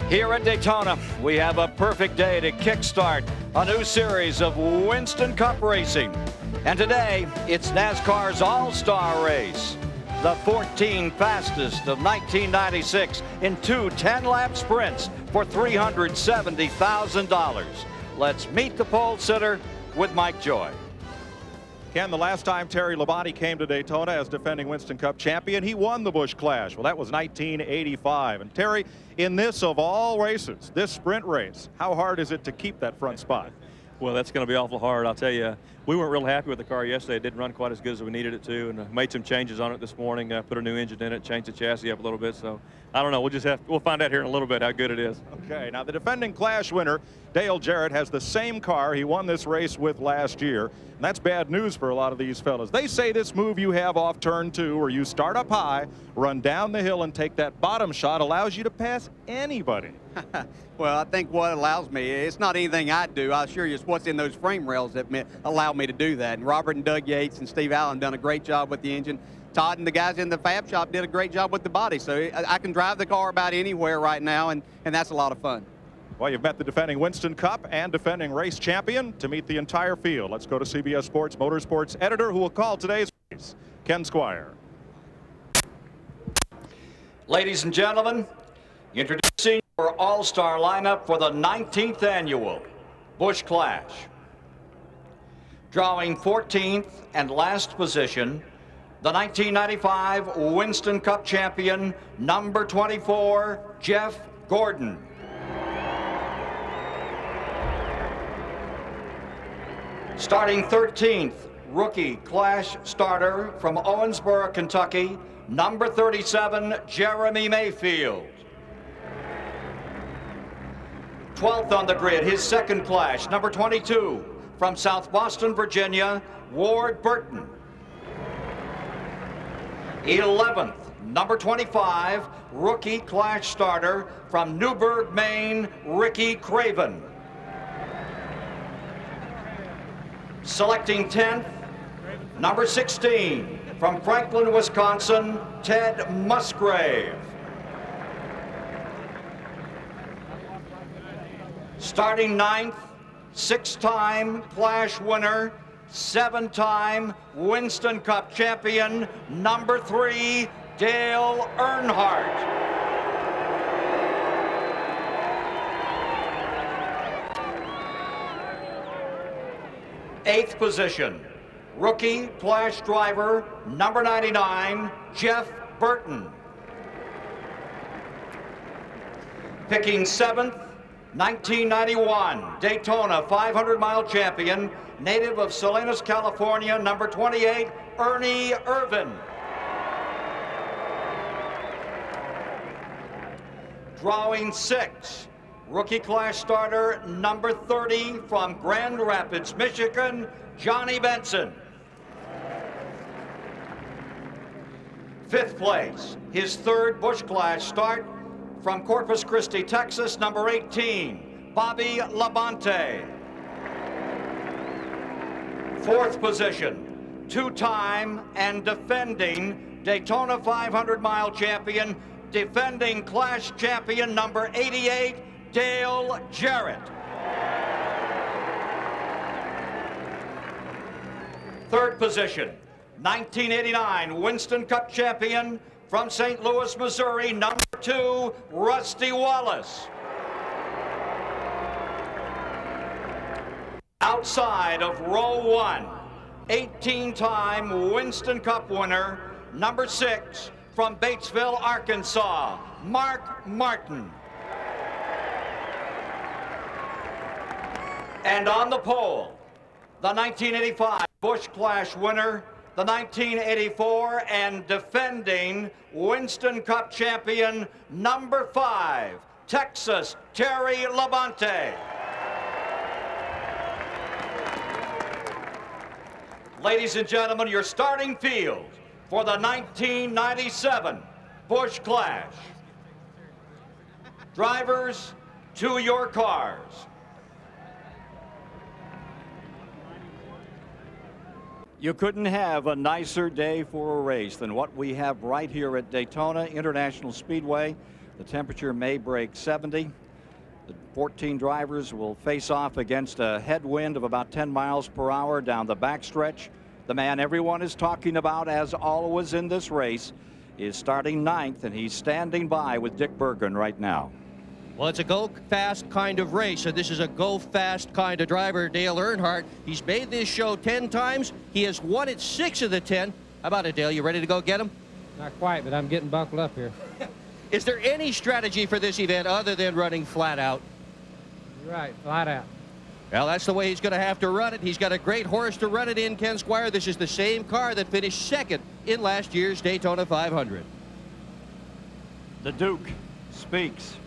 Here at Daytona, we have a perfect day to kickstart a new series of Winston Cup racing. And today, it's NASCAR's All-Star Race, the 14 fastest of 1996 in two 10-lap sprints for $370,000. Let's meet the pole sitter with Mike Joy. Ken, the last time Terry Labonte came to Daytona as defending Winston Cup champion, he won the Busch Clash. Well, that was 1985. And Terry, in this of all races, this sprint race, how hard is it to keep that front spot? Well, that's going to be awful hard. I'll tell you, we weren't real happy with the car yesterday. It didn't run quite as good as we needed it to, and made some changes on it this morning. Put a new engine in it, changed the chassis up a little bit. So I don't know. We'll find out here in a little bit how good it is. Okay. Now the defending Clash winner, Dale Jarrett, has the same car he won this race with last year, and that's bad news for a lot of these fellas. They say this move you have off turn 2, where you start up high, run down the hill, and take that bottom shot, allows you to pass anybody. Well, I think what allows me, it's not anything I do. I assure you, it's what's in those frame rails that allow me to do that. And Robert and Doug Yates and Steve Allen done a great job with the engine. Todd and the guys in the fab shop did a great job with the body. So I can drive the car about anywhere right now, and that's a lot of fun. Well, you've met the defending Winston Cup and defending race champion. To meet the entire field, let's go to CBS Sports Motorsports editor who will call today's race, Ken Squire. Ladies and gentlemen, introducing our all-star lineup for the 19th annual Busch Clash. Drawing 14th and last position, the 1995 Winston Cup champion, number 24, Jeff Gordon. Starting 13th, rookie Clash starter from Owensboro, Kentucky, number 37, Jeremy Mayfield. 12th on the grid, his second Clash, number 22, from South Boston, Virginia, Ward Burton. 11th, number 25, rookie Clash starter from Newburgh, Maine, Ricky Craven. Selecting 10th, number 16, from Franklin, Wisconsin, Ted Musgrave. Starting 9th, 6-time Clash winner, 7-time Winston Cup champion, number 3, Dale Earnhardt. Eighth position, rookie Clash driver, number 99, Jeff Burton. Picking 7th, 1991 Daytona 500-mile champion, native of Salinas, California, number 28, Ernie Irvin. Drawing 6, rookie Clash starter, number 30, from Grand Rapids, Michigan, Johnny Benson. 5th place, his 3rd Busch Clash start, from Corpus Christi, Texas, number 18, Bobby Labonte. 4th position, 2-time and defending Daytona 500-mile champion, defending Clash champion, number 88, Dale Jarrett. 3rd position, 1989 Winston Cup champion, from St. Louis, Missouri, number 2, Rusty Wallace. Outside of row 1, 18-time Winston Cup winner, number 6, from Batesville, Arkansas, Mark Martin. And on the pole, the 1985 Busch Clash winner, the 1984 and defending Winston Cup champion, number 5, Texas, Terry Labonte. Ladies and gentlemen, your starting field for the 1997 Busch Clash. Drivers, to your cars. You couldn't have a nicer day for a race than what we have right here at Daytona International Speedway. The temperature may break 70. The 14 drivers will face off against a headwind of about 10 miles per hour down the backstretch. The man everyone is talking about, as always in this race, is starting 9th, and he's standing by with Dick Berggren right now. Well, it's a go-fast kind of race, and this is a go-fast kind of driver, Dale Earnhardt. He's made this show 10 times. He has won it 6 of the 10. How about it, Dale? You ready to go get him? Not quite, but I'm getting buckled up here. Is there any strategy for this event other than running flat out? You're right, flat out. Well, that's the way he's going to have to run it. He's got a great horse to run it in, Ken Squire. This is the same car that finished 2nd in last year's Daytona 500. The Duke speaks.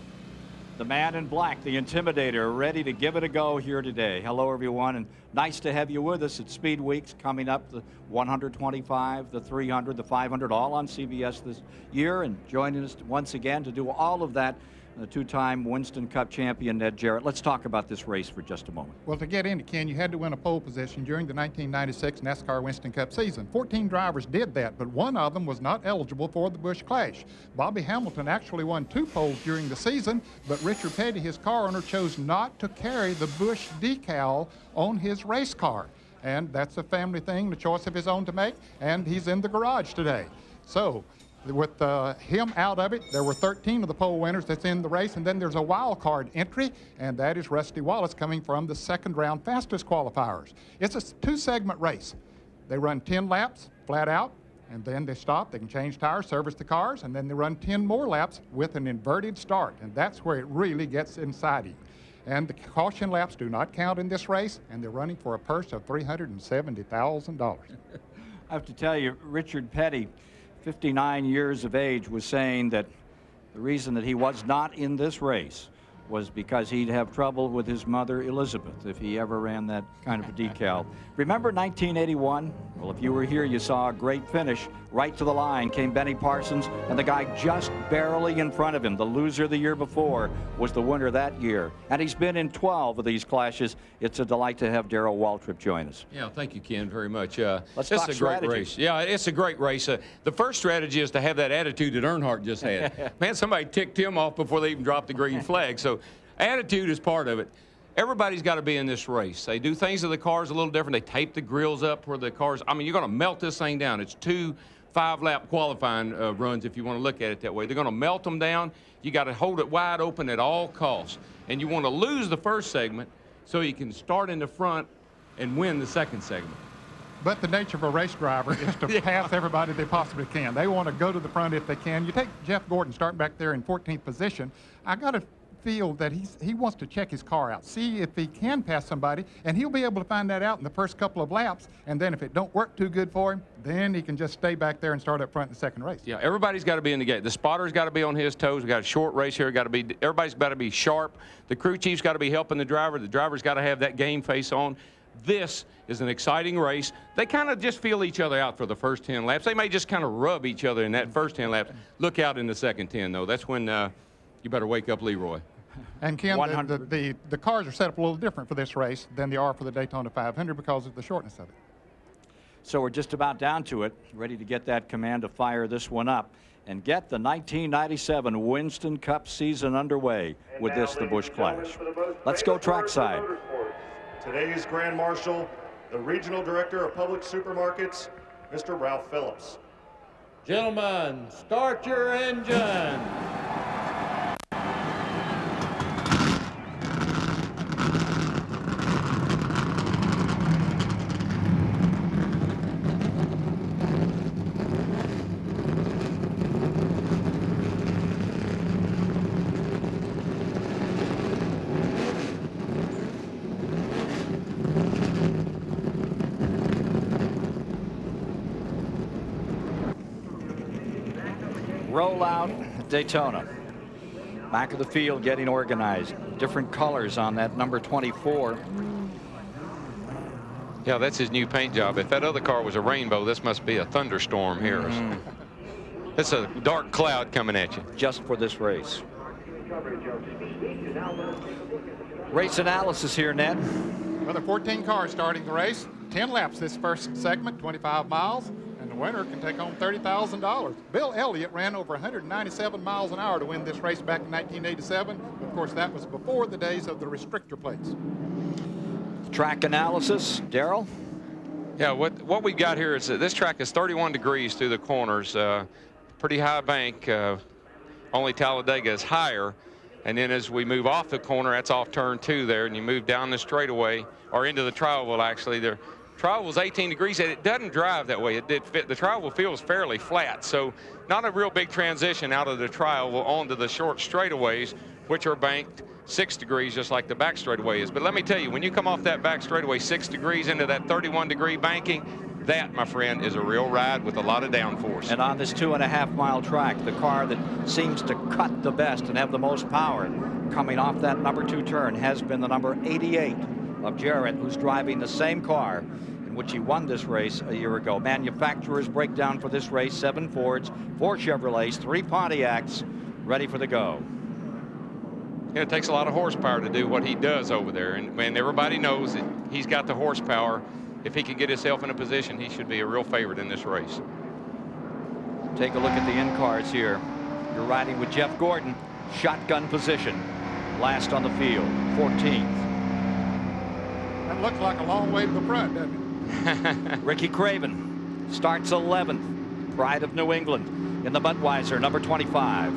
The man in black, the Intimidator, ready to give it a go here today. Hello, everyone, and nice to have you with us at Speedweeks coming up. The 125, the 300, the 500, all on CBS this year, and joining us once again to do all of that, the two-time Winston Cup champion, Ned Jarrett. Let's talk about this race for just a moment. Well, to get into, Ken, you had to win a pole position during the 1996 NASCAR Winston Cup season. 14 drivers did that, but one of them was not eligible for the Busch Clash. Bobby Hamilton actually won 2 poles during the season, but Richard Petty, his car owner, chose not to carry the Busch decal on his race car. And that's a family thing, the choice of his own to make, and he's in the garage today. So, with him out of it, there were 13 of the pole winners that's in the race, and then there's a wild card entry, and that is Rusty Wallace coming from the 2nd round fastest qualifiers. It's a 2-segment race. They run 10 laps flat out, and then they stop. They can change tires, service the cars, and then they run 10 more laps with an inverted start, and that's where it really gets exciting. And the caution laps do not count in this race, and they're running for a purse of $370,000. I have to tell you, Richard Petty, 59 years of age, was saying that the reason that he was not in this race was because he'd have trouble with his mother, Elizabeth, if he ever ran that kind of a decal. Remember 1981? Well, if you were here, you saw a great finish. Right to the line came Benny Parsons, and the guy just barely in front of him, the loser the year before, was the winner that year. And he's been in 12 of these clashes. It's a delight to have Darrell Waltrip join us. Yeah, thank you, Ken, very much. Let's talk strategy. Great race. Yeah, it's a great race. The first strategy is to have that attitude that Earnhardt just had. Man, somebody ticked him off before they even dropped the green flag. So attitude is part of it. Everybody's got to be in this race. They do things to the cars a little different. They tape the grills up where the cars, I mean, you're going to melt this thing down. It's 2 5-lap qualifying runs if you want to look at it that way. They're going to melt them down. You got to hold it wide open at all costs. And you want to lose the first segment so you can start in the front and win the second segment. But the nature of a race driver is to pass everybody they possibly can. They want to go to the front if they can. You take Jeff Gordon starting back there in 14th position. I got to feel that he wants to check his car out, see if he can pass somebody, and he'll be able to find that out in the first couple of laps. And then if it don't work too good for him, then he can just stay back there and start up front in the second race. Yeah, everybody's got to be in the gate. The spotter's got to be on his toes. We got a short race here. Everybody's got to be sharp. The crew chief's got to be helping the driver. The driver's got to have that game face on. This is an exciting race. They kind of just feel each other out for the first 10 laps. They may just kind of rub each other in that first 10 laps. Look out in the second 10, though. That's when you better wake up Leroy. And Ken, the cars are set up a little different for this race than they are for the Daytona 500 because of the shortness of it. So we're just about down to it, ready to get that command to fire this one up and get the 1997 Winston Cup season underway with this, the Busch Clash. Let's go trackside. Today's Grand Marshal, the Regional Director of Public Supermarkets, Mr. Ralph Phillips. Gentlemen, start your engine. Rollout Daytona. Back of the field getting organized. Different colors on that number 24. Yeah, that's his new paint job. If that other car was a rainbow, this must be a thunderstorm here. It's a dark cloud coming at you. Just for this race. Race analysis here, Ned. Well, there are 14 cars starting the race. 10 laps this first segment, 25 miles. And the winner can take home $30,000. Bill Elliott ran over 197 miles an hour to win this race back in 1987. Of course, that was before the days of the restrictor plates. Track analysis, Darrell? Yeah, what we've got here is that this track is 31 degrees through the corners, pretty high bank. Only Talladega is higher. And then as we move off the corner, that's off turn 2 there, and you move down the straightaway, or into the tri-oval actually. The tri-oval is 18 degrees, and it doesn't drive that way. It did fit. The tri-oval feels fairly flat, so not a real big transition out of the tri-oval onto the short straightaways, which are banked 6 degrees, just like the back straightaway is. But let me tell you, when you come off that back straightaway 6 degrees into that 31-degree banking, that, my friend, is a real ride with a lot of downforce. And on this 2.5-mile track, the car that seems to cut the best and have the most power coming off that number 2 turn has been the number 88 of Jarrett, who's driving the same car in which he won this race a year ago. Manufacturer's breakdown for this race: 7 Fords, 4 Chevrolets, 3 Pontiacs, ready for the go. Yeah, it takes a lot of horsepower to do what he does over there, and everybody knows that he's got the horsepower. If he can get himself in a position, he should be a real favorite in this race. Take a look at the in-cars here. You're riding with Jeff Gordon, shotgun position, last on the field, 14th. That looks like a long way to the front, doesn't it? Ricky Craven starts 11th, pride of New England in the Budweiser, number 25.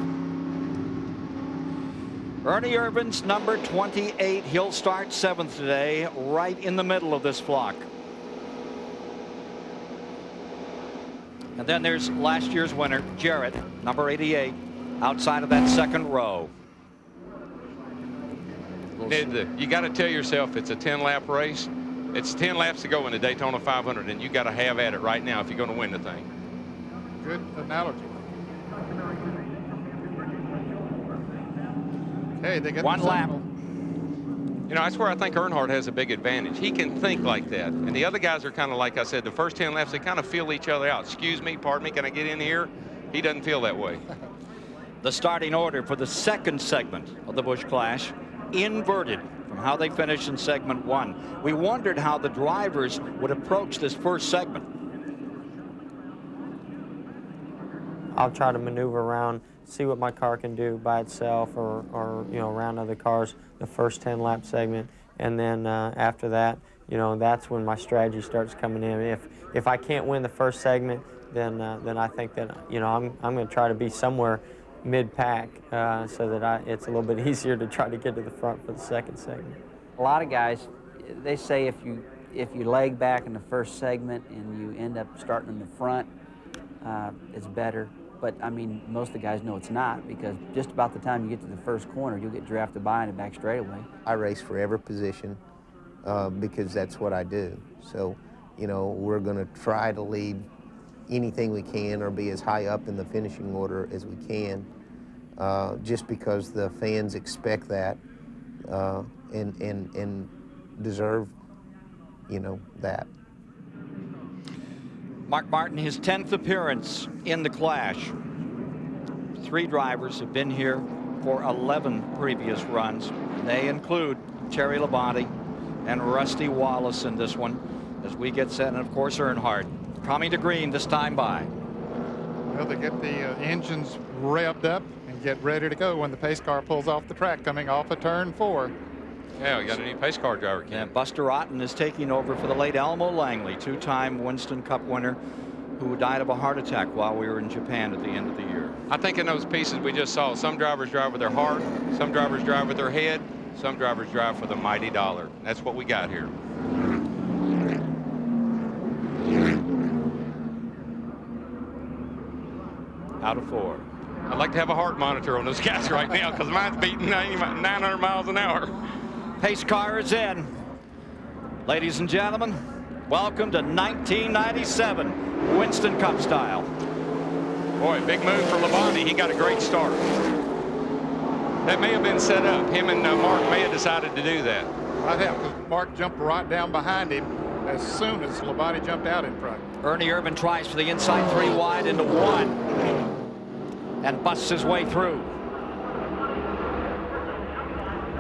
Ernie Irvan's number 28. He'll start 7th today, right in the middle of this flock. And then there's last year's winner, Jarrett, number 88, outside of that second row. You got to tell yourself it's a 10-lap race. It's 10 laps to go in the Daytona 500, and you got to have at it right now if you're going to win the thing. Good analogy. Okay, they get one lap. You know, that's where I think Earnhardt has a big advantage. He can think like that. And the other guys are kind of, like I said, the first 10 laps, they kind of feel each other out. Excuse me, pardon me, can I get in here? He doesn't feel that way. The starting order for the second segment of the Busch Clash, inverted from how they finished in segment 1. We wondered how the drivers would approach this first segment. I'll try to maneuver around, see what my car can do by itself or you know, around other cars the first 10-lap segment, and then after that, you know, that's when my strategy starts coming in. If I can't win the first segment, then I think that, you know, I'm going to try to be somewhere mid-pack so that it's a little bit easier to try to get to the front for the second segment. A lot of guys, they say if you leg back in the first segment and you end up starting in the front, it's better. But, I mean, most of the guys know it's not, because just about the time you get to the first corner, you'll get drafted by in the back straightaway. I race for every position because that's what I do. So, you know, we're going to try to lead anything we can or be as high up in the finishing order as we can, just because the fans expect that and deserve, you know, that. Mark Martin, his 10th appearance in the Clash. 3 drivers have been here for 11 previous runs. They include Terry Labonte and Rusty Wallace in this one, as we get set, and of course Earnhardt coming to green this time by. Well, they get the engines revved up and get ready to go when the pace car pulls off the track coming off of turn 4. Yeah, we got a new pace car driver. And Buster Otten is taking over for the late Elmo Langley, 2-time Winston Cup winner, who died of a heart attack while we were in Japan at the end of the year. I think in those pieces we just saw, some drivers drive with their heart, some drivers drive with their head, some drivers drive for the mighty dollar. That's what we got here. Out of 4. I'd like to have a heart monitor on those guys right now, because mine's beating 900 miles an hour. Pace car is in. Ladies and gentlemen, welcome to 1997 Winston Cup style. Boy, big move for Labonte. He got a great start. That may have been set up. Him and Mark may have decided to do that. Right, because Mark jumped right down behind him as soon as Labonte jumped out in front. Ernie Irvan tries for the inside 3 wide into 1 and busts his way through.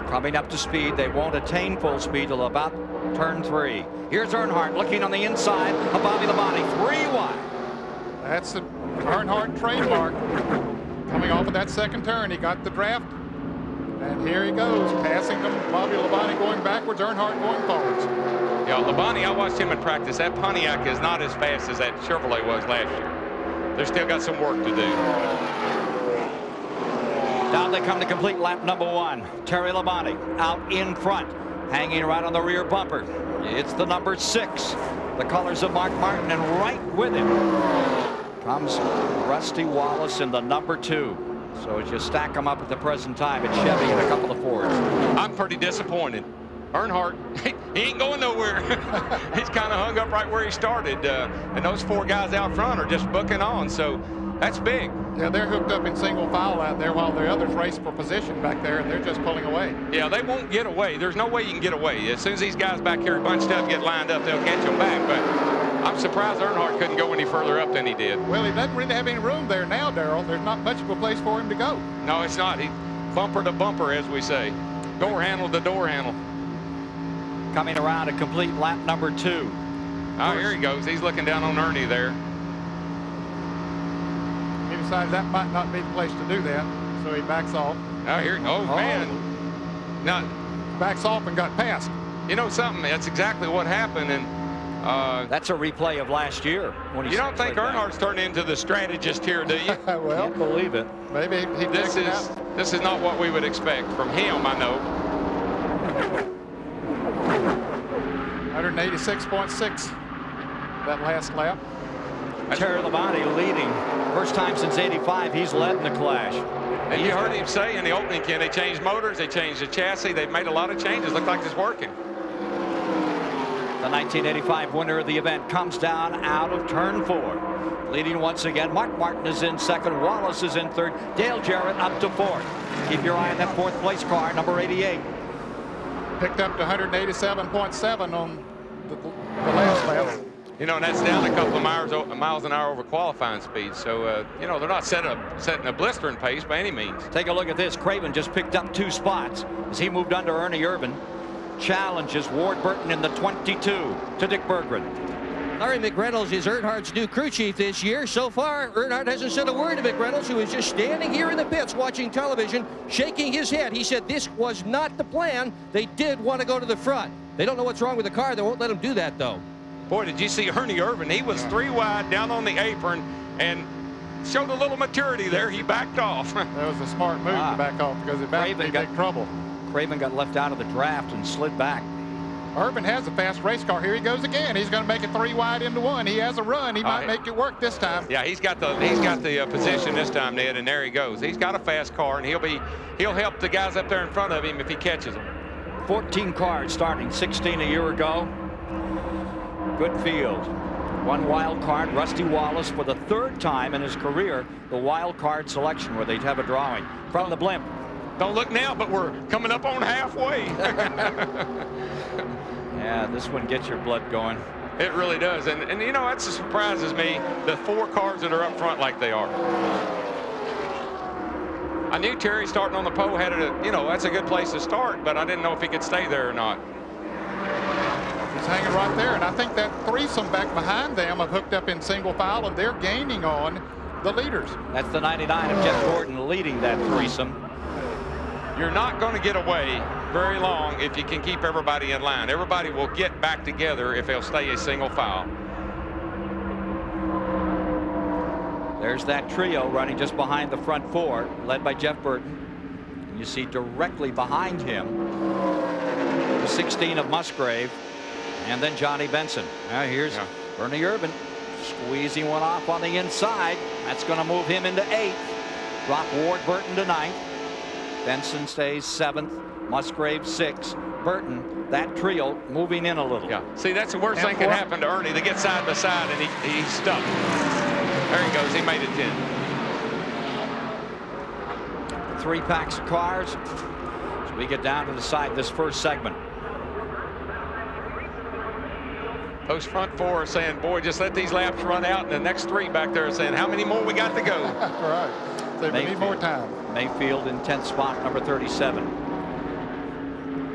Coming up to speed. They won't attain full speed till about turn 3. Here's Earnhardt looking on the inside of Bobby Labonte. 3 wide. That's the Earnhardt trademark. Coming off of that second turn, he got the draft. And here he goes, passing them. Bobby Labonte going backwards, Earnhardt going forwards. Yeah, Labonte, I watched him in practice. That Pontiac is not as fast as that Chevrolet was last year. They've still got some work to do. Down they come to complete lap number 1. Terry Labonte out in front, hanging right on the rear bumper. It's the number 6, the colors of Mark Martin, and right with him comes Rusty Wallace in the number 2. So as you stack them up at the present time, it's Chevy and a couple of Fords. I'm pretty disappointed. Earnhardt, he ain't going nowhere. He's kind of hung up right where he started. And those 4 guys out front are just booking on. So that's big. Yeah, they're hooked up in single file out there while the others race for position back there, and they're just pulling away. Yeah, they won't get away. There's no way you can get away. As soon as these guys back here bunched up, get lined up, they'll catch them back. But I'm surprised Earnhardt couldn't go any further up than he did. Well, he doesn't really have any room there now, Darrell. There's not much of a place for him to go. No, it's not. He bumper to bumper, as we say. Door handle to door handle. Coming around to complete lap number 2. Oh, here he goes. He's looking down on Ernie there. He decided that might not be the place to do that, so he backs off. Oh, man. Now, backs off and got passed. You know something? That's exactly what happened. And that's a replay of last year. When he you don't think Earnhardt's turned into the strategist here, do you? Well, can't believe it. Maybe he this is not what we would expect from him, I know. 186.6 that last lap. Terry Labonte leading. First time since '85 he's led in the Clash. And you heard him say in the opening, Ken, they changed motors, they changed the chassis, they've made a lot of changes. Look like it's working. The 1985 winner of the event comes down out of turn 4. Leading once again, Mark Martin is in second, Wallace is in third, Dale Jarrett up to 4th. Keep your eye on that 4th place car, number 88. Picked up to 187.7 on the last lap. You know, and that's down a couple of miles an hour over qualifying speed. So, you know, they're not setting a blistering pace by any means. Take a look at this. Craven just picked up 2 spots as he moved under Ernie Irvan. Challenges Ward Burton in the 22 to Dick Berggren. Larry McReynolds is Earnhardt's new crew chief this year. So far, Earnhardt hasn't said a word to McReynolds, who is just standing here in the pits watching television, shaking his head. He said this was not the plan. They did want to go to the front. They don't know what's wrong with the car. They won't let him do that, though. Boy, did you see Ernie Irvan? He was 3 wide down on the apron and showed a little maturity there. He backed off. That was a smart move to back off because it backed in big trouble. Craven got left out of the draft and slid back. Irvan has a fast race car. Here he goes again. He's going to make it 3 wide into 1. He has a run. He might make it work this time. Yeah, he's got the position this time, Ned, and there he goes. He's got a fast car, and he'll help the guys up there in front of him if he catches them. 14 cars starting, 16 a year ago. Good field. 1 wild card, Rusty Wallace, for the 3rd time in his career, the wild card selection where they'd have a drawing from the blimp. Don't look now, but we're coming up on halfway. Yeah, this one gets your blood going. It really does. And you know, that surprises me, the 4 cars that are up front like they are. I knew Terry starting on the pole had you know, that's a good place to start, but I didn't know if he could stay there or not. He's hanging right there, and I think that threesome back behind them have hooked up in single file, and they're gaining on the leaders. That's the 99 of Jeff Gordon leading that threesome. You're not going to get away very long if you can keep everybody in line. Everybody will get back together if they'll stay a single file. There's that trio running just behind the front 4, led by Jeff Burton. And you see directly behind him the 16 of Musgrave, and then Johnny Benson. Now here's Ernie Irvan squeezing one off on the inside. That's going to move him into 8th. Drop Ward Burton to 9th. Benson stays 7th. Musgrave 6th. Burton, that trio moving in a little. Yeah. See, that's the worst thing can happen to Ernie. They get side by side and he's stuck. There he goes. He made it 10. 3 packs of cars as we get down to the side this first segment. Those front 4 are saying, boy, just let these laps run out, and the next 3 back there are saying, how many more we got to go? Right. So we need more time. Mayfield in 10th spot, number 37.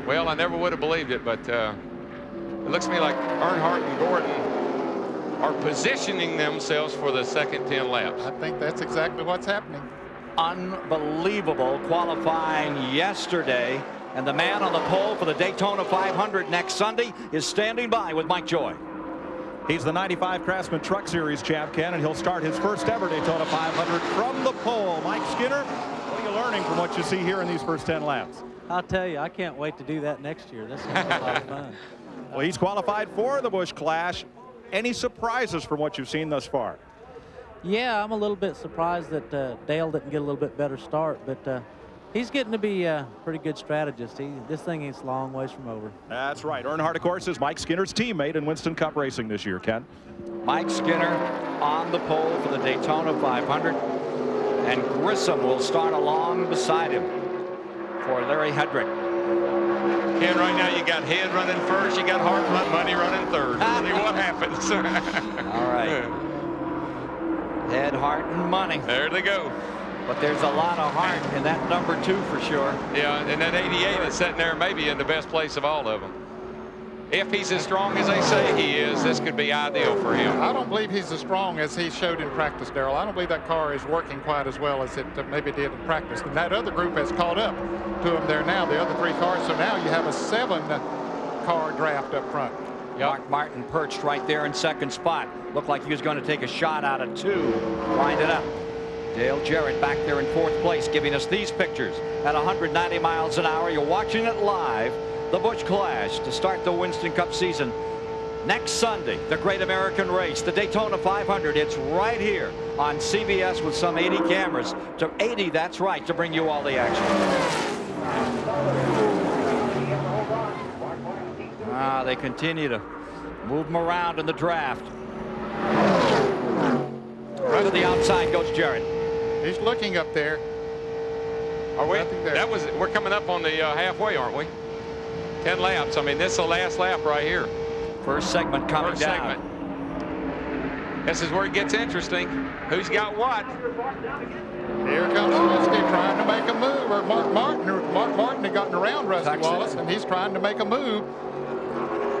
Well, I never would have believed it, but it looks to me like Earnhardt and Gordon are positioning themselves for the second 10 laps. I think that's exactly what's happening. Unbelievable qualifying yesterday. And the man on the pole for the Daytona 500 next Sunday is standing by with Mike Joy. He's the 95 Craftsman Truck Series champ, Ken, and he'll start his first ever Daytona 500 from the pole. Mike Skinner, what are you learning from what you see here in these first 10 laps? I'll tell you, I can't wait to do that next year. That's gonna be a lot of fun. Well, he's qualified for the Busch Clash. Any surprises from what you've seen thus far? Yeah, I'm a little bit surprised that Dale didn't get a little bit better start, but he's getting to be a pretty good strategist. This thing is a long ways from over. That's right. Earnhardt, of course, is Mike Skinner's teammate in Winston Cup racing this year, Ken. Mike Skinner on the pole for the Daytona 500. And Grissom will start along beside him for Larry Hendrick. Ken, right now you got Head running first, you got Hart Money running third. See what happens. All right. Head, Hart, and Money. There they go. But there's a lot of heart in that number 2 for sure. Yeah, and that 88 is sitting there maybe in the best place of all of them. If he's as strong as they say he is, this could be ideal for him. I don't believe he's as strong as he showed in practice, Darrell. I don't believe that car is working quite as well as it maybe did in practice. And that other group has caught up to him there now, the other 3 cars. So now you have a 7-car draft up front. Yep. Mark Martin perched right there in second spot. Looked like he was going to take a shot out of 2. Wind it up. Dale Jarrett back there in 4th place, giving us these pictures at 190 miles an hour. You're watching it live. The Busch Clash to start the Winston Cup season next Sunday. The Great American Race, the Daytona 500. It's right here on CBS with some 80 cameras. To 80, that's right, to bring you all the action. They continue to move them around in the draft. Right to the outside goes Jarrett. He's looking up there. Are we? We're coming up on the halfway, aren't we? 10 laps. I mean, this is the last lap right here. First segment coming down. This is where it gets interesting. Who's got what? Here comes Rusty trying to make a move, or Mark Martin had gotten around Rusty Wallace, and he's trying to make a move.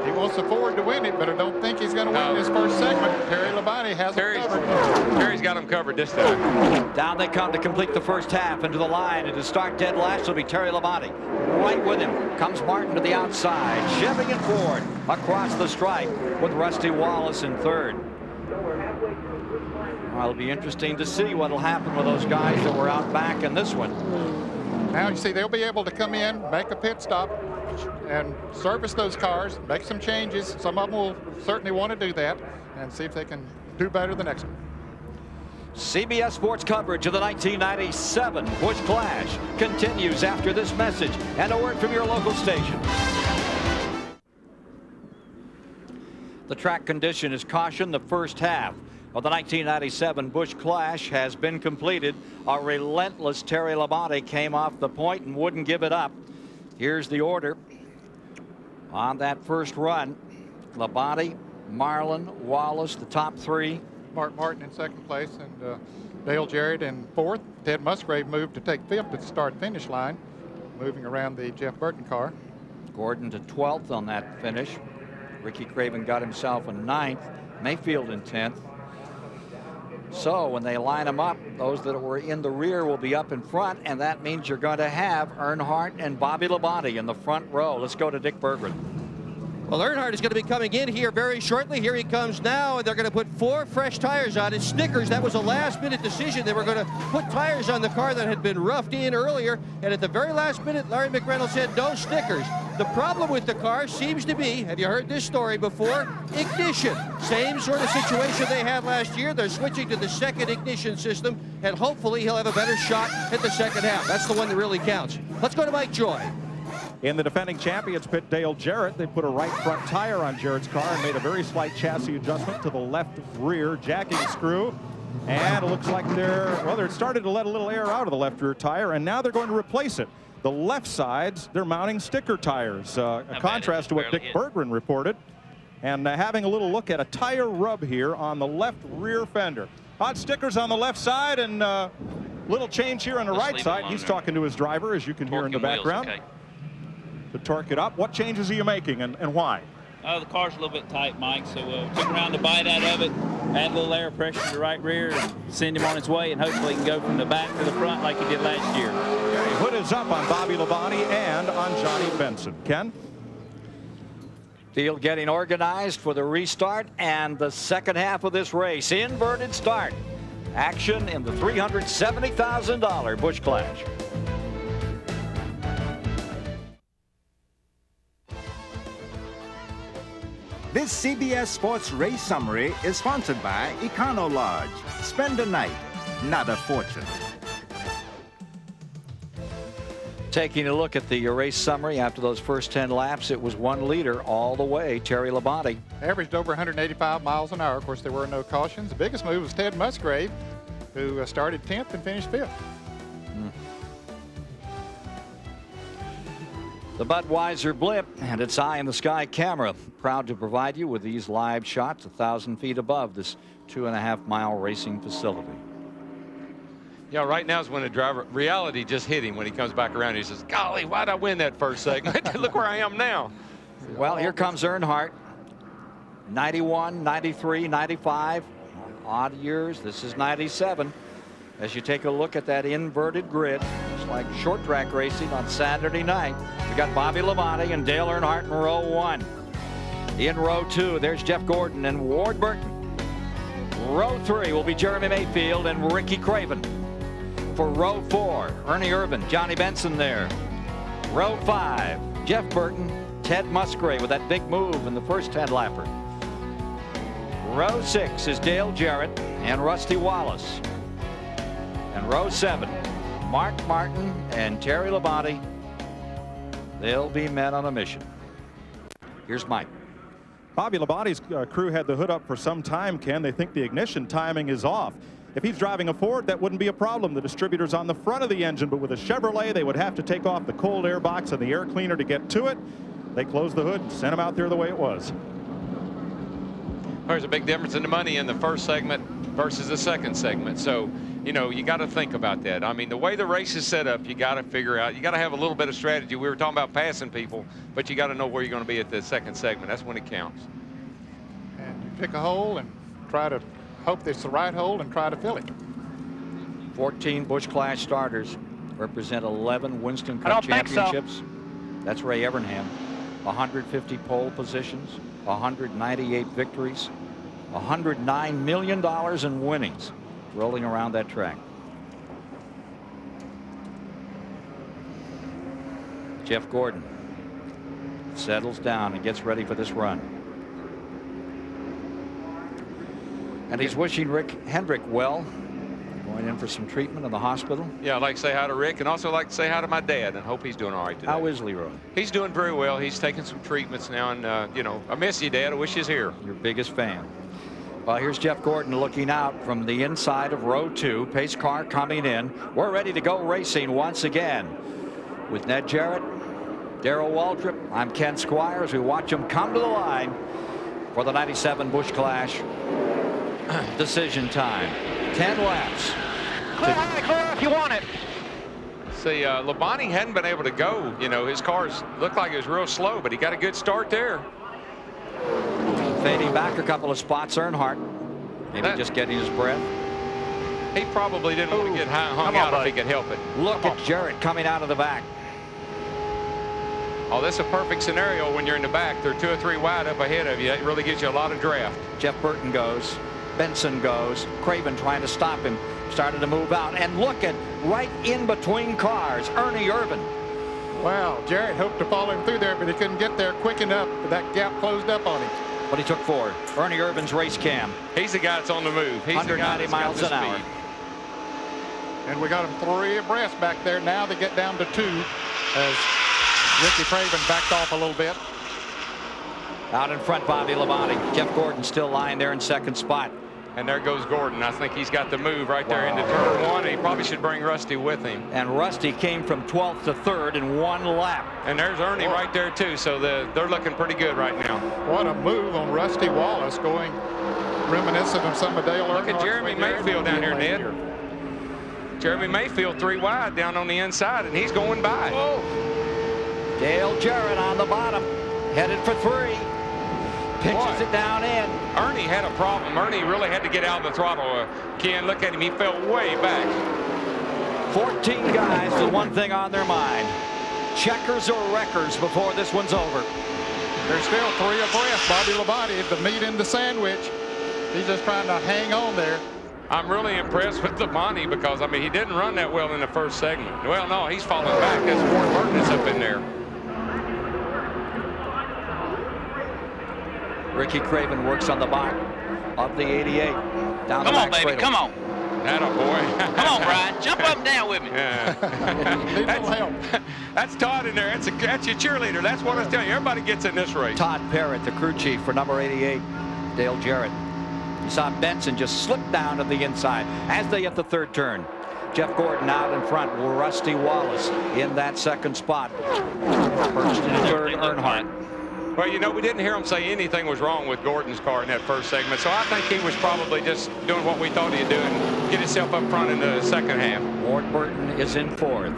He wants the Ford to win it, but I don't think he's going to win this first segment. Terry Labonte has him covered. Terry's got him covered this time. Down they come to complete the first half into the line, and to start dead last will be Terry Labonte. Right with him comes Martin to the outside, Chevy and Ford across the stripe with Rusty Wallace in 3rd. Well, it'll be interesting to see what will happen with those guys that were out back in this one. Now you see they'll be able to come in, make a pit stop, and service those cars, make some changes. Some of them will certainly want to do that, and see if they can do better the next one. CBS Sports coverage of the 1997 Busch Clash continues after this message and a word from your local station. The track condition is caution. The first half of the 1997 Busch Clash has been completed. A relentless Terry Labonte came off the point and wouldn't give it up. Here's the order on that first run. Labonte, Marlin, Wallace, the top 3. Mark Martin in 2nd place, and Dale Jarrett in 4th. Ted Musgrave moved to take 5th at the start-finish line, moving around the Jeff Burton car. Gordon to 12th on that finish. Ricky Craven got himself a 9th. Mayfield in 10th. So when they line them up, those that were in the rear will be up in front, and that means you're going to have Earnhardt and Bobby Labonte in the front row. Let's go to Dick Berggren. Well, Earnhardt is going to be coming in here very shortly. Here he comes now, and they're going to put 4 fresh tires on it. Snickers, that was a last-minute decision. They were going to put tires on the car that had been roughed in earlier, and at the very last minute, Larry McReynolds said no Snickers. The problem with the car seems to be, have you heard this story before? Ignition. Same sort of situation they had last year. They're switching to the 2nd ignition system, and hopefully he'll have a better shot at the second half. That's the one that really counts. Let's go to Mike Joy. In the defending champions pit, Dale Jarrett, they put a right front tire on Jarrett's car and made a very slight chassis adjustment to the left rear jacking screw. And it looks like they're started to let a little air out of the left rear tire, and now they're going to replace it. The left sides, they're mounting sticker tires, a contrast to what Dick Berggren reported. And having a little look at a tire rub here on the left rear fender. Hot stickers on the left side, and little change here on the right side. He's talking to his driver, as you can hear in the background. To torque it up. What changes are you making, and why? The car's a little bit tight, Mike, so took around to bite out of it, add a little air pressure to the right rear, and send him on his way, and hopefully he can go from the back to the front like he did last year. Okay, hood is up on Bobby Labonte and on Johnny Benson. Ken? Field getting organized for the restart and the second half of this race. Inverted start. Action in the $370,000 Busch Clash. This CBS Sports Race Summary is sponsored by Econo Lodge. Spend a night, not a fortune. Taking a look at the race summary after those first 10 laps, it was 1 leader all the way. Terry Labonte averaged over 185 miles an hour. Of course, there were no cautions. The biggest move was Ted Musgrave, who started 10th and finished 5th. The Budweiser Blip and its Eye in the Sky camera, proud to provide you with these live shots 1,000 feet above this 2.5-mile racing facility. Yeah, right now is when the driver, reality just hit him when he comes back around. He says, golly, why'd I win that first segment? Look where I am now. Well, here comes Earnhardt. 91, 93, 95. Odd years. This is 97. As you take a look at that inverted grid, it's like short track racing on Saturday night. We got Bobby Labonte and Dale Earnhardt in row 1. In row 2, there's Jeff Gordon and Ward Burton. Row 3 will be Jeremy Mayfield and Ricky Craven. For row 4, Ernie Irvan, Johnny Benson there. Row 5, Jeff Burton, Ted Musgrave with that big move in the first 10-lapper. Row 6 is Dale Jarrett and Rusty Wallace. And row 7, Mark Martin and Terry Labonte. They'll be men on a mission. Here's Mike. Bobby Labonte's crew had the hood up for some time, Ken. They think the ignition timing is off. If he's driving a Ford, that wouldn't be a problem. The distributor's on the front of the engine, but with a Chevrolet, they would have to take off the cold air box and the air cleaner to get to it. They closed the hood and sent him out there the way it was. There's a big difference in the money in the first segment versus the second segment. So, you know, you got to think about that. I mean, the way the race is set up, you got to figure out, you got to have a little bit of strategy. We were talking about passing people, but you got to know where you're going to be at the second segment. That's when it counts. And you pick a hole and try to hope it's the right hole and try to fill it. 14 Busch Clash starters represent 11 Winston Cup championships. That's Ray Evernham. 150 pole positions, 198 victories, $109 million in winnings rolling around that track. Jeff Gordon settles down and gets ready for this run. And he's wishing Hendrick well, going in for some treatment in the hospital. Yeah, I'd like to say hi to Rick and also like to say hi to my dad and hope he's doing all right today. How is Leroy? He's doing very well. He's taking some treatments now, and, you know, I miss you, Dad. I wish he was here. Your biggest fan. Well, here's Jeff Gordon looking out from the inside of row 2. Pace car coming in. We're ready to go racing once again. With Ned Jarrett, Darrell Waltrip, I'm Ken Squires. We watch them come to the line for the 97 Busch Clash decision time. 10 laps. Clear high, clear if you want it. See, Labonte hadn't been able to go. You know, his cars looked like it was real slow, but he got a good start there. Fading back a couple of spots, Earnhardt. Maybe just getting his breath. He probably didn't want to get hung out if he could help it. Look at Jarrett coming out of the back. Oh, that's a perfect scenario when you're in the back. They're 2 or 3 wide up ahead of you. It really gives you a lot of draft. Jeff Burton goes. Benson goes. Craven trying to stop him. Started to move out. And look at right in between cars, Ernie Irvan. Wow, Jarrett hoped to follow him through there, but he couldn't get there quick enough. That gap closed up on him. But he took forward. Ernie Irvan's race cam. He's the guy that's on the move. He's 190 miles an hour. And we got him 3 abreast back there. Now they get down to 2 as Ricky Craven backed off a little bit. Out in front, Bobby Labonte. Jeff Gordon still lying there in second spot. And there goes Gordon. I think he's got the move right there into turn 1. He probably should bring Rusty with him. And Rusty came from 12th to 3rd in 1 lap. And there's Ernie right there, too. So they're looking pretty good right now. What a move on Rusty Wallace, going reminiscent of some of Dale Earnhardt. Look at Jeremy Mayfield down here, Ned. Jeremy Mayfield 3 wide down on the inside, and he's going by. Whoa. Dale Jarrett on the bottom, headed for 3. Pitches it down in. Ernie had a problem. Ernie really had to get out of the throttle. Ken, look at him. He fell way back. 14 guys with one thing on their mind. Checkers or wreckers before this one's over. There's still 3 abreast. Bobby Labonte, the meat in the sandwich. He's just trying to hang on there. I'm really impressed with Labonte because, I mean, he didn't run that well in the first segment. Well, no, he's falling back. That's Ward Burton that's up in there. Ricky Craven works on the bottom of the 88. Down Come the on, baby, come on. Atta boy. Come on, Brian. Jump up and down with me. That's Todd in there. That's your cheerleader. That's what I was telling you. Everybody gets in this race. Todd Parrott, the crew chief for number 88, Dale Jarrett. You saw Benson just slip down to the inside as they hit the third turn. Jeff Gordon out in front. Rusty Wallace in that second spot. First and third, Earnhardt. Well, you know, we didn't hear him say anything was wrong with Gordon's car in that first segment, so I think he was probably just doing what we thought he'd do and get himself up front in the second half. Ward Burton is in fourth.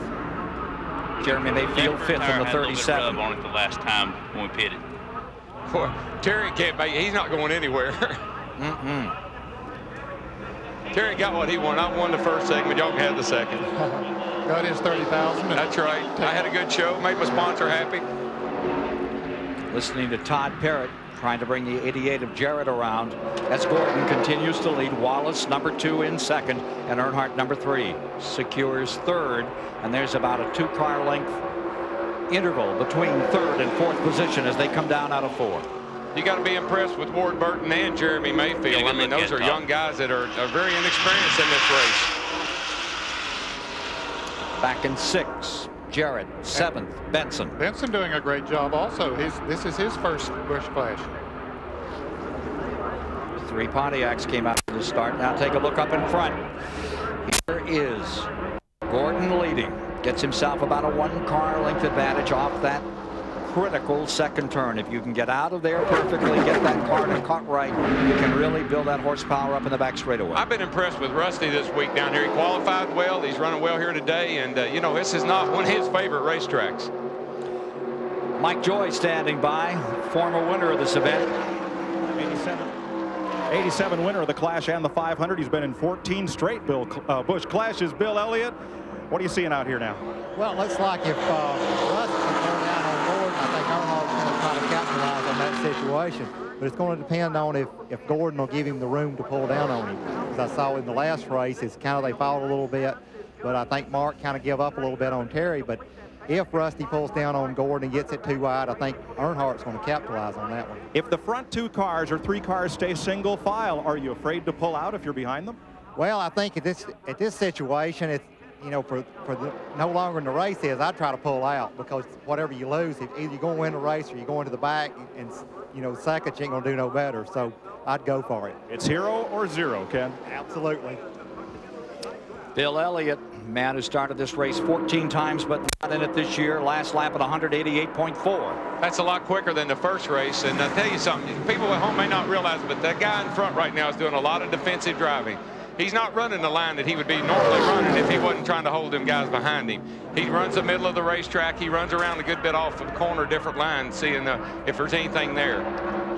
Jeremy Mayfield fifth in the 37. On it the last time when we pitted. Boy, Terry can't make. He's not going anywhere. Terry got what he wanted. I won the first segment. Y'all can have the second. Got his 30,000. That's right. I had a good show. Made my sponsor happy. Listening to Todd Parrott trying to bring the 88 of Jarrett around as Gordon continues to lead. Wallace number 2 in second and Earnhardt number 3 secures third, and there's about a 2-car length interval between third and fourth position as they come down out of 4. You got to be impressed with Ward Burton and Jeremy Mayfield. I mean, those are young guys that are very inexperienced in this race. Back in 6. Jarrett, 7th, Benson. Benson doing a great job also. This is his first Busch Clash. 3 Pontiacs came out to the start. Now take a look up in front. Here is Gordon leading. Gets himself about a 1-car length advantage off that critical second turn. If you can get out of there perfectly, get that car to cut right, you can really build that horsepower up in the back straightaway. I've been impressed with Rusty this week down here. He qualified well. He's running well here today, and you know, this is not one of his favorite racetracks. Mike Joy standing by, former winner of this event. 87 winner of the Clash and the 500. He's been in 14 straight Busch Clashes. Bill Elliott, what are you seeing out here now? Well, it looks like if Russ can turn down on Gordon, I think Earnhardt's going to try to capitalize on that situation. But it's going to depend on if Gordon will give him the room to pull down on him. As I saw in the last race, it's kind of they fought a little bit, but I think Mark kind of give up a little bit on Terry. But if Rusty pulls down on Gordon and gets it too wide, I think Earnhardt's going to capitalize on that one. If the front 2 cars or 3 cars stay single file, are you afraid to pull out if you're behind them? Well, I think at this situation, it's, you know, for the no longer in the race is, I'd try to pull out, because whatever you lose, if either you're going to win the race or you're going to the back, and you know, second you ain't going to do no better. So I'd go for it. It's 0 or 0, Ken. Absolutely. Bill Elliott, man who started this race 14 times but not in it this year. Last lap at 188.4. That's a lot quicker than the first race. And I'll tell you something, people at home may not realize, but that guy in front right now is doing a lot of defensive driving. He's not running the line that he would be normally running if he wasn't trying to hold them guys behind him. He runs the middle of the racetrack. He runs around a good bit off of the corner, different lines, seeing if there's anything there.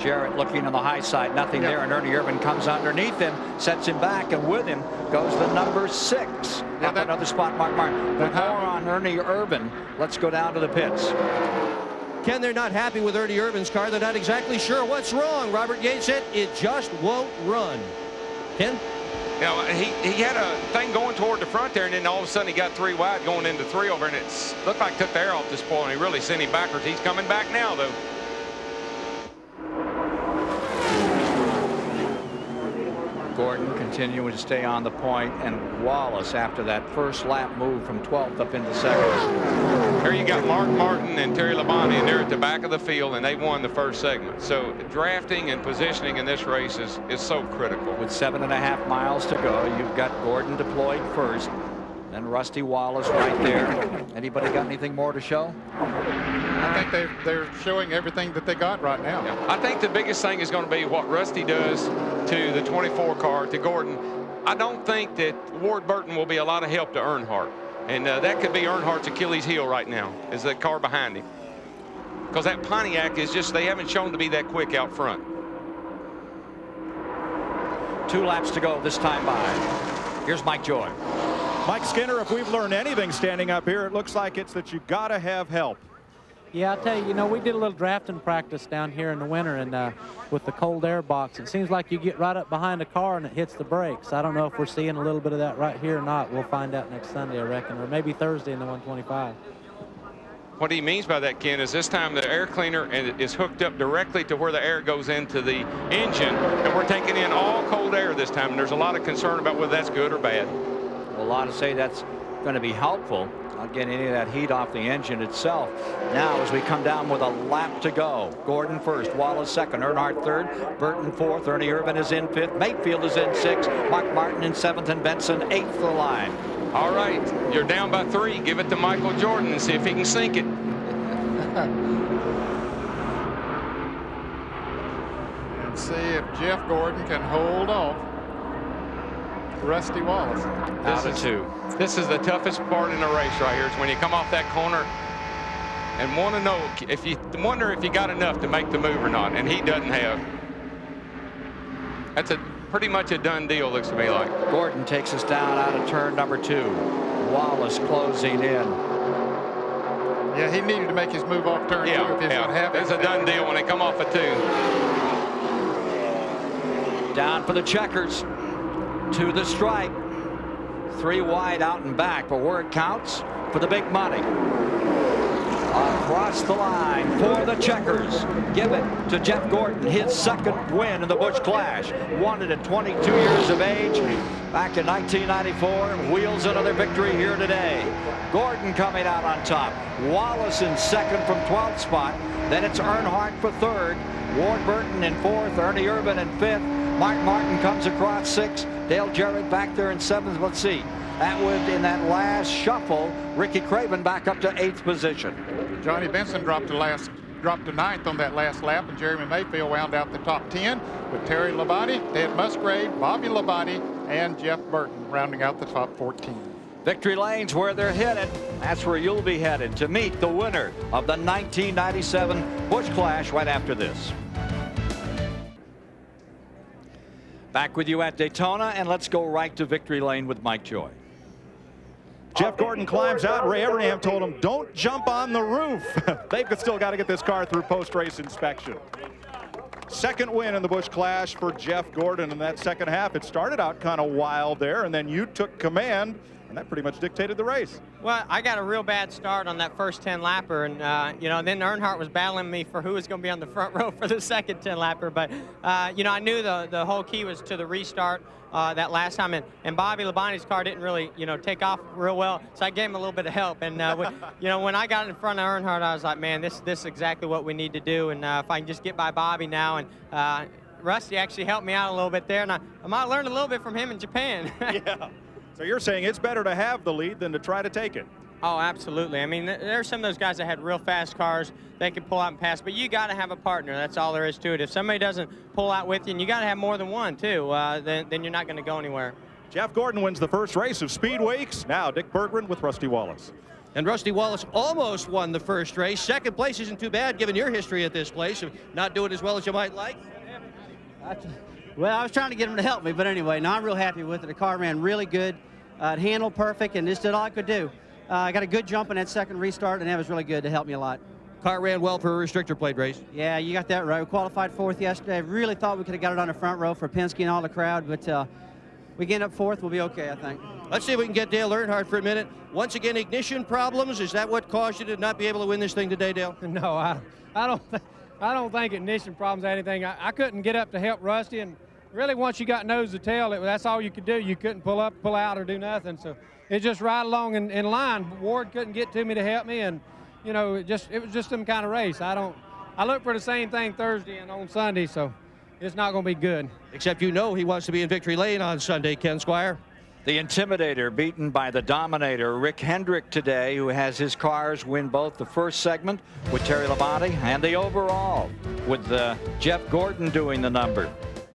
Jarrett looking on the high side, nothing there, and Ernie Irvin comes underneath him, sets him back, and with him goes the number 6. Up another spot, Mark Martin. But more on Ernie Irvin. Let's go down to the pits. Ken, they're not happy with Ernie Irvin's car. They're not exactly sure what's wrong. Robert Yates said it just won't run. Ken? You know, he had a thing going toward the front there, and then all of a sudden he got 3 wide going into 3 over, and it looked like took the air off this spoil, and he really sent him backwards. He's coming back now, though. Gordon continuing to stay on the point, and Wallace after that first lap move from 12th up into 2nd. Here you got Mark Martin and Terry Labonte, and they're at the back of the field, and they won the first segment. So drafting and positioning in this race is so critical. With 7.5 miles to go, you've got Gordon deployed first, then Rusty Wallace right there. Anybody got anything more to show? I think they're showing everything that they got right now. Yeah. I think the biggest thing is going to be what Rusty does to the 24 car, to Gordon. I don't think that Ward Burton will be a lot of help to Earnhardt. And that could be Earnhardt's Achilles heel right now, is the car behind him. Because that Pontiac is just, they haven't shown to be that quick out front. 2 laps to go this time by. Here's Mike Joy. Mike Skinner, if we've learned anything standing up here, it looks like it's that you got to have help. Yeah, I'll tell you, we did a little drafting practice down here in the winter, and with the cold air box, it seems like you get right up behind a car and it hits the brakes. I don't know if we're seeing a little bit of that right here or not. We'll find out next Sunday, I reckon, or maybe Thursday in the 125. What he means by that, Ken, is this time the air cleaner is hooked up directly to where the air goes into the engine, and we're taking in all cold air this time, and there's a lot of concern about whether that's good or bad. Well, a lot to say that's going to be helpful. Not getting any of that heat off the engine itself. Now, as we come down with a lap to go, Gordon first, Wallace second, Earnhardt third, Burton fourth, Ernie Irvan is in fifth, Mayfield is in sixth, Mark Martin in seventh, and Benson eighth for the line. All right, you're down by 3. Give it to Michael Jordan and see if he can sink it. And see if Jeff Gordon can hold off Rusty Wallace. This is the toughest part in the race right here. It's when you come off that corner and want to know if you wonder if you got enough to make the move or not, and he doesn't have. That's pretty much a done deal, looks to me like. Gordon takes us down out of turn number 2. Wallace closing in. Yeah, he needed to make his move off turn 2 if he's going to have it. It's a done deal when they come off a 2. Down for the checkers. To the stripe. 3 wide out and back, but where it counts for the big money. Across the line for the checkers. Give it to Jeff Gordon, his second win in the Busch Clash. Won it at 22 years of age back in 1994. Wheels another victory here today. Gordon coming out on top. Wallace in second from 12th spot. Then it's Earnhardt for third. Ward Burton in fourth. Ernie Irvan in fifth. Mark Martin comes across sixth. Dale Jarrett back there in seventh. Let's see. That would, in that last shuffle, Ricky Craven back up to 8th position. Johnny Benson dropped to 9th on that last lap, and Jeremy Mayfield wound out the top 10 with Terry Labonte, Ted Musgrave, Bobby Labonte, and Jeff Burton rounding out the top 14. Victory lane's where they're headed. That's where you'll be headed to meet the winner of the 1997 Busch Clash right after this. Back with you at Daytona, and let's go right to victory lane with Mike Joy. Jeff Gordon climbs out. Ray Evernham told him, don't jump on the roof. They've still got to get this car through post-race inspection. Second win in the Busch Clash for Jeff Gordon in that second half. It started out kind of wild there, and then you took command, and that pretty much dictated the race. Well, I got a real bad start on that first 10-lapper, and, then Earnhardt was battling me for who was going to be on the front row for the second 10-lapper. But, I knew the whole key was to the restart that last time, and Bobby Labonte's car didn't really, take off real well, so I gave him a little bit of help. And, when I got in front of Earnhardt, I was like, man, this is exactly what we need to do, and if I can just get by Bobby now, and Rusty actually helped me out a little bit there, and I might learn a little bit from him in Japan. Yeah. So you're saying it's better to have the lead than to try to take it? Oh, absolutely. I mean, there's some of those guys that had real fast cars. They can pull out and pass, but you got to have a partner. That's all there is to it. If somebody doesn't pull out with you, and you got to have more than one, too, then you're not going to go anywhere. Jeff Gordon wins the first race of Speedweeks. Now Dick Berggren with Rusty Wallace. And Rusty Wallace almost won the first race. Second place isn't too bad, given your history at this place of not doing as well as you might like. Well, I was trying to get him to help me, but anyway, no, I'm real happy with it. The car ran really good. It handled perfect, and just did all I could do. I got a good jump in that second restart, and that was really good to help me a lot. Car ran well for a restrictor plate race. Yeah, you got that right. We qualified 4th yesterday. I really thought we could have got it on the front row for Penske and all the crowd, but we get up 4th, we'll be okay, I think. Let's see if we can get Dale Earnhardt for a minute. Once again, ignition problems. Is that what caused you to not be able to win this thing today, Dale? No, I don't think ignition problems or anything. I couldn't get up to help Rusty, and really once you got nose to tail, that's all you could do. You couldn't pull up, pull out, or do nothing. So it just right along in line. Ward couldn't get to me to help me, and it was just some kind of race. I look for the same thing Thursday and on Sunday, so it's not going to be good. Except he wants to be in victory lane on Sunday, Ken Squire. The Intimidator beaten by the Dominator, Rick Hendrick, today, who has his cars win both the first segment with Terry Labonte and the overall with Jeff Gordon doing the number.